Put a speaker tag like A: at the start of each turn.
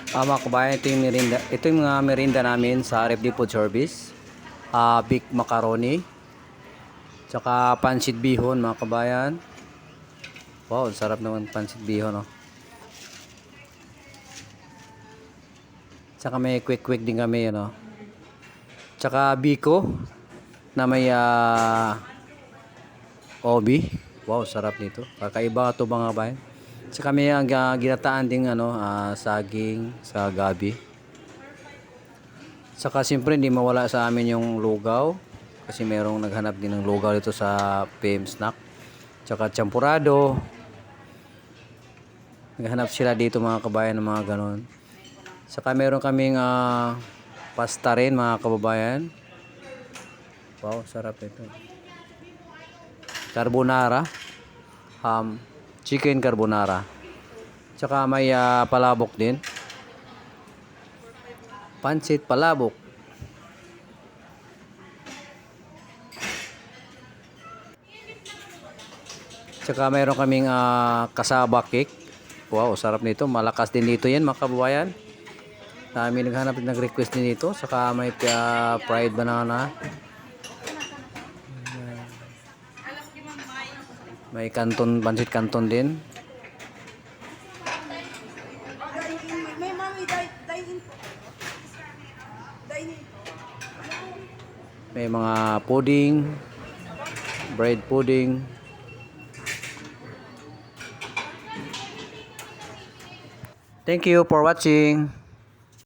A: Mga kabayan, ito yung merinda. Ito yung mga merinda namin sa RFD Food Service. Big macaroni. Tsaka pansit bihon mga kabayan. Wow, sarap naman pansit bihon, oh. Tsaka may quick din kami, ano. Tsaka biko na may obi. Wow, sarap nito. Kakaiba ito mga kabayan. Tsaka may ginataan ding saging sa gabi. Saka siyempre hindi mawala sa amin yung lugaw. Kasi merong naghanap din ng lugaw dito sa PM Snack. Tsaka champurado. Naghanap sila dito mga kabayan ng mga ganon. Saka meron kaming pasta rin mga kababayan. Wow, sarap ito. Carbonara. Chicken carbonara. Tsaka may palabok din. Pansit palabok. Tsaka mayroon kaming kasaba cake. Wow, sarap nito. Malakas din dito yan mga kababayan. Dami naghanap, nag-request din dito. Saka may fried banana. May kanton, pansit kanton din. May mga pudding, bread pudding. Thank you for watching.